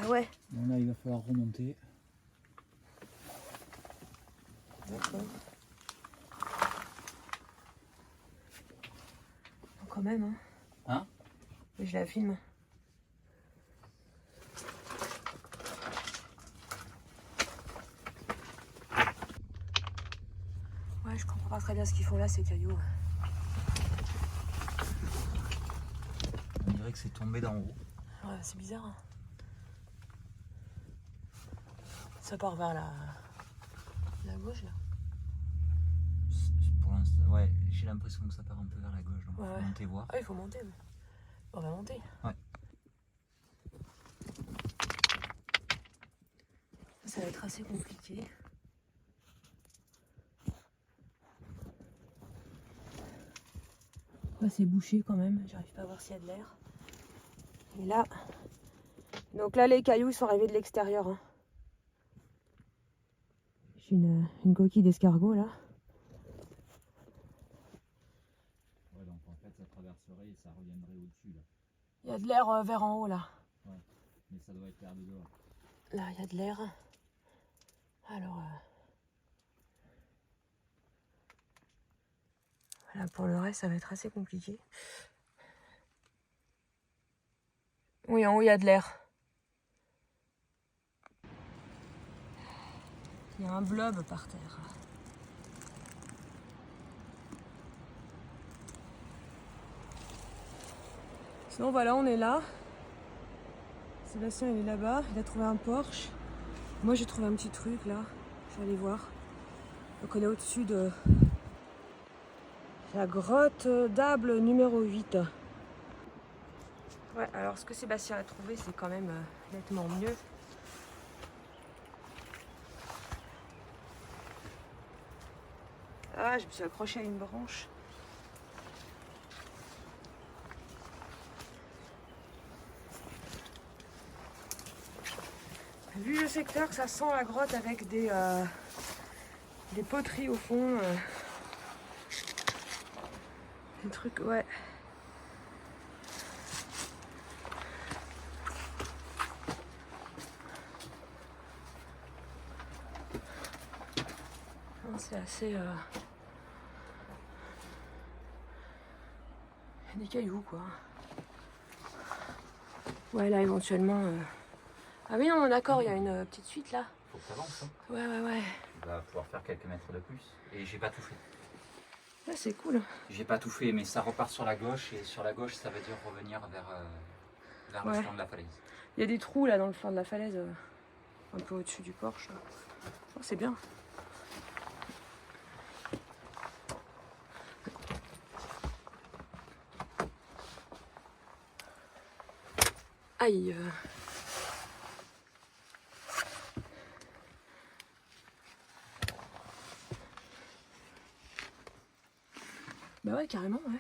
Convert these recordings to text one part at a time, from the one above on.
Ah ouais. Bon là il va falloir remonter. D'accord. Quand même, hein. Hein? Et je la filme. Ouais, je comprends pas très bien ce qu'ils font là, ces cailloux. On dirait que c'est tombé d'en haut. Ouais, c'est bizarre. Hein. Ça part vers la gauche, là. Pour l'instant, ouais, j'ai l'impression que ça part un peu vers la gauche. Donc Ouais, faut ouais. monter voir. Ah, il faut monter. Mais... On va monter. Ouais. Ça va être assez compliqué. Ouais, c'est bouché quand même. J'arrive pas à voir s'il y a de l'air. Et là... Donc là, les cailloux ils sont arrivés de l'extérieur. Hein. J'ai une coquille d'escargot là. Ouais, donc en fait ça traverserait et ça reviendrait au-dessus là. Il y a de l'air vers en haut là. Ouais, mais ça doit être l'air de dehors. Là, il y a de l'air. Alors... Voilà, pour le reste, ça va être assez compliqué. Oui, en haut, il y a de l'air. Il y a un blob par terre. Sinon, voilà, on est là. Sébastien, il est là-bas. Il a trouvé un Porsche. Moi, j'ai trouvé un petit truc, là. Je vais aller voir. Donc, on est au-dessus de la grotte d'Able numéro 8. Ouais, alors, ce que Sébastien a trouvé, c'est quand même nettement mieux. Ah, je me suis accrochée à une branche. Vu le secteur, ça sent la grotte avec des poteries au fond. Des trucs, ouais. C'est assez... Il y a des cailloux, quoi. Ouais, là, éventuellement... Ah oui, non, d'accord, il y a une petite suite, là. Faut que t'avances. Hein. Ouais, ouais, ouais. Tu vas pouvoir faire quelques mètres de plus. Et j'ai pas tout fait. Là, c'est cool. J'ai pas tout fait, mais ça repart sur la gauche. Et sur la gauche, ça veut dire revenir vers le flanc de la falaise. Il y a des trous, là, dans le flanc de la falaise. Un peu au-dessus du Porsche. Oh, c'est bien. Aïe. Bah ouais, carrément, ouais.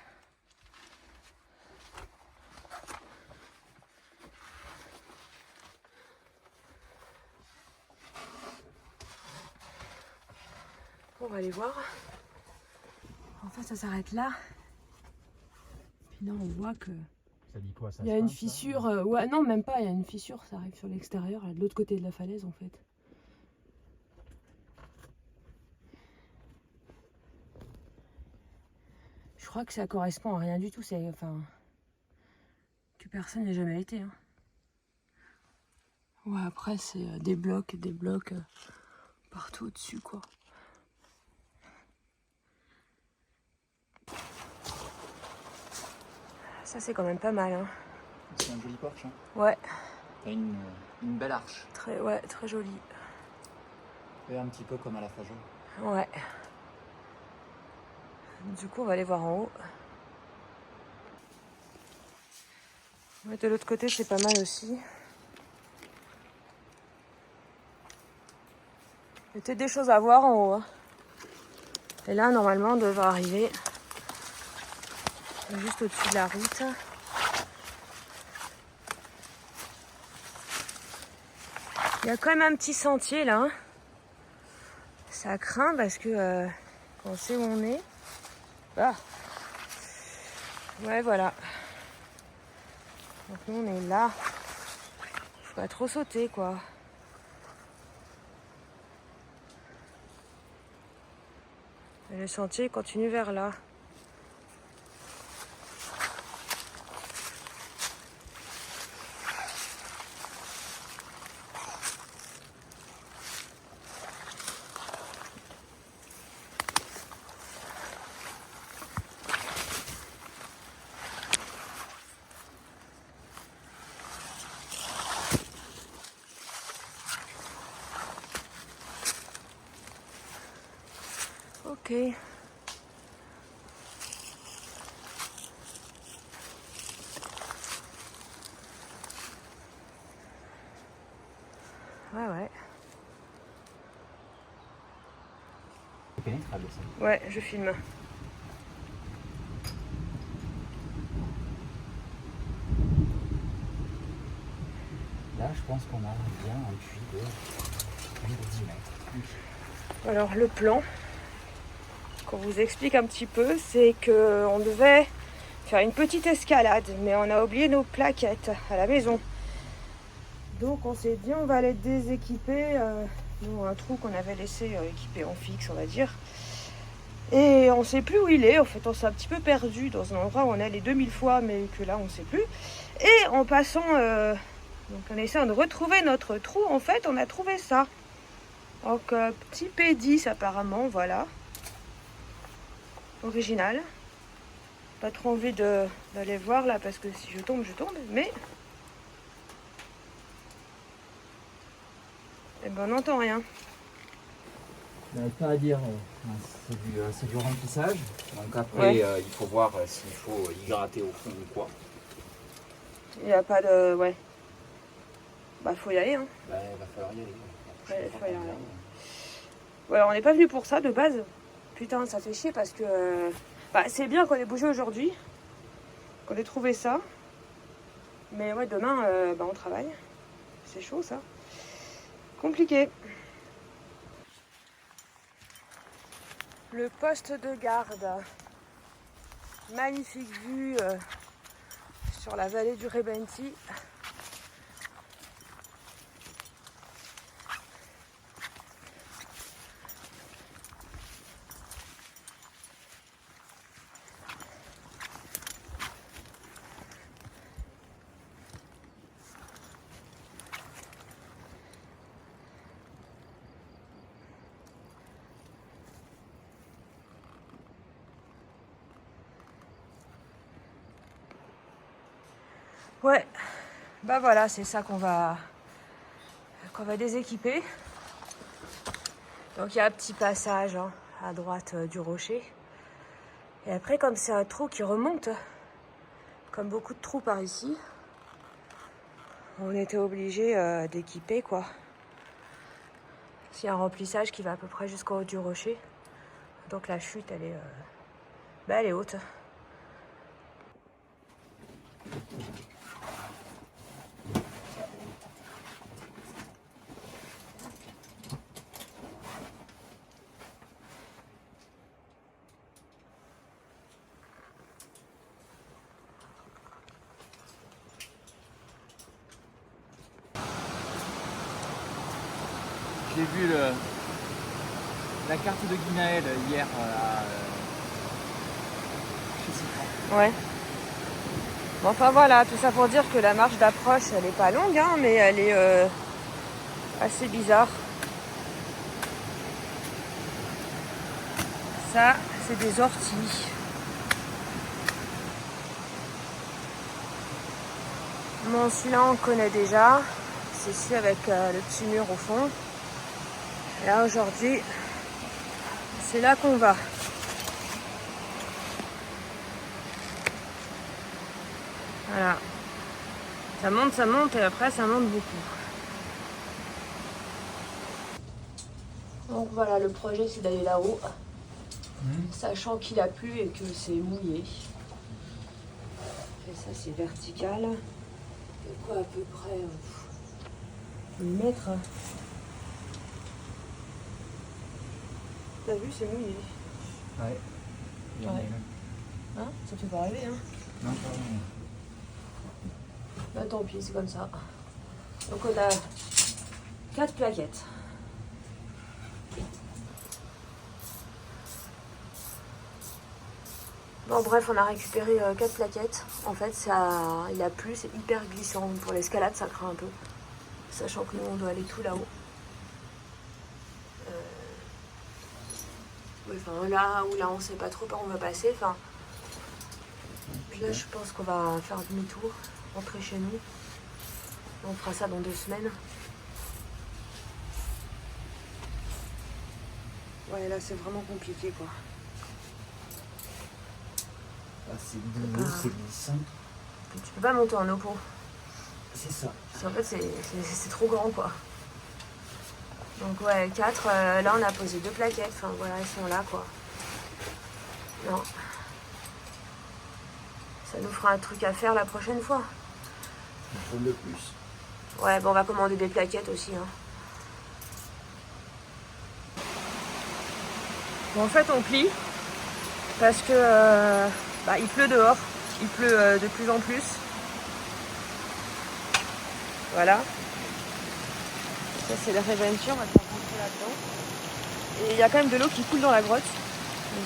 On va aller voir. En fait, ça s'arrête là. Puis là, on voit que... Ça dit quoi ça? Il y a une fissure, ouais, non, même pas, il y a une fissure, ça arrive sur l'extérieur, de l'autre côté de la falaise en fait. Je crois que ça correspond à rien du tout, c'est, enfin, que personne n'a jamais été. Hein. Ouais, après c'est des blocs partout au-dessus quoi. Ça c'est quand même pas mal. Hein. C'est un joli Porsche. Hein. Ouais. T'as une belle arche. Ouais, très joli. Et un petit peu comme à la Fajon. Ouais. Du coup, on va aller voir en haut. Ouais, de l'autre côté, c'est pas mal aussi. Il y a peut-être des choses à voir en haut. Hein. Et là, normalement, on devrait arriver juste au-dessus de la route. Il y a quand même un petit sentier là. Hein. Ça craint parce que on sait où on est. Ah. Ouais, voilà. Donc nous, on est là. Faut pas trop sauter quoi. Et le sentier continue vers là. Ok. Ouais. Tu pénétrable ça. Ouais, je filme. Là, je pense qu'on a bien un puits de 10 mètres. Alors le plan, qu'on vous explique un petit peu, c'est qu'on devait faire une petite escalade, mais on a oublié nos plaquettes à la maison. Donc on s'est dit on va aller déséquiper un trou qu'on avait laissé équipé en fixe, on va dire. Et on sait plus où il est, en fait on s'est un petit peu perdu dans un endroit où on est allé 2000 fois, mais que là on sait plus. Et en passant, donc en essayant de retrouver notre trou, en fait on a trouvé ça. Donc petit P10 apparemment, voilà. Original. Pas trop envie d'aller voir là parce que si je tombe, mais... Eh ben on n'entend rien. Je n'arrive pas à dire, c'est du remplissage. Donc après, il faut voir s'il faut y gratter au fond ou quoi. Il n'y a pas de... Ouais. Bah faut y aller hein. Bah, il va falloir y aller. Ouais, il faut y aller. Ouais, alors on n'est pas venu pour ça de base. Putain, ça fait chier parce que... Bah, c'est bien qu'on ait bougé aujourd'hui. Qu'on ait trouvé ça. Mais ouais, demain, on travaille. C'est chaud ça. Compliqué. Le poste de garde. Magnifique vue sur la vallée du Rebenti. Ouais, bah voilà, c'est ça qu'on va déséquiper. Donc il y a un petit passage à droite du rocher. Et après, comme c'est un trou qui remonte, comme beaucoup de trous par ici, on était obligé d'équiper quoi. Il y a un remplissage qui va à peu près jusqu'au haut du rocher. Donc la chute, elle est haute. J'ai vu la carte de Guinaël hier chez Citron. Ouais. Bon, enfin voilà, tout ça pour dire que la marche d'approche, elle est pas longue, hein, mais elle est assez bizarre. Ça, c'est des orties. Bon, celui-là, on connaît déjà. C'est celui avec le petit mur au fond. Et là, aujourd'hui, c'est là qu'on va. Voilà. Ça monte et après, ça monte beaucoup. Donc voilà, le projet, c'est d'aller là-haut. Sachant qu'il a plu et que c'est mouillé. Et ça, c'est vertical. Et quoi, à peu près 1 mètre. T'as vu, c'est mouillé. Ouais. Hein, ça te fait pas rêver, hein. Non, pardon. Bah tant pis, c'est comme ça. Donc on a 4 plaquettes. Bon bref, on a récupéré 4 plaquettes. En fait, il a plu, c'est hyper glissant. Pour l'escalade, ça craint un peu. Sachant que nous, on doit aller tout là-haut. Enfin, là on sait pas trop par où on va passer. Enfin, là, je pense qu'on va faire demi-tour, rentrer chez nous. On fera ça dans 2 semaines. Ouais, là, c'est vraiment compliqué, quoi. Ah, c'est boueux, c'est glissant. Tu peux pas monter en oppo. C'est ça. En fait, c'est trop grand, quoi. Donc, ouais, 4. Là, on a posé 2 plaquettes. Enfin, voilà, elles sont là, quoi. Non. Ça nous fera un truc à faire la prochaine fois. Un peu de plus. Ouais, bon, on va commander des plaquettes aussi. Hein. Bon, en fait, on plie parce que il pleut dehors. Il pleut de plus en plus. Voilà. Ça, c'est la Reventure. On va devoir rentrer là-dedans. Et il y a quand même de l'eau qui coule dans la grotte.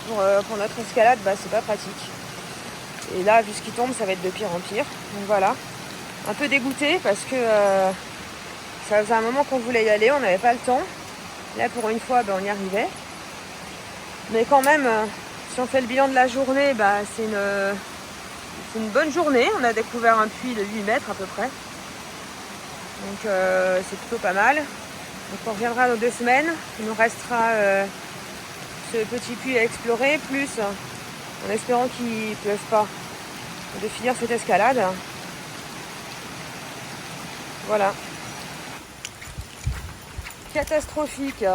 Donc pour notre escalade, c'est pas pratique. Et là, vu ce qui tombe, ça va être de pire en pire. Donc voilà. Un peu dégoûté parce que ça faisait un moment qu'on voulait y aller, on n'avait pas le temps. Là, pour une fois, on y arrivait. Mais quand même, si on fait le bilan de la journée, c'est une bonne journée. On a découvert un puits de 8 mètres à peu près. Donc c'est plutôt pas mal. Donc on reviendra dans 2 semaines. Il nous restera ce petit puits à explorer, plus en espérant qu'il ne pleuve pas, de finir cette escalade. Voilà. Catastrophique.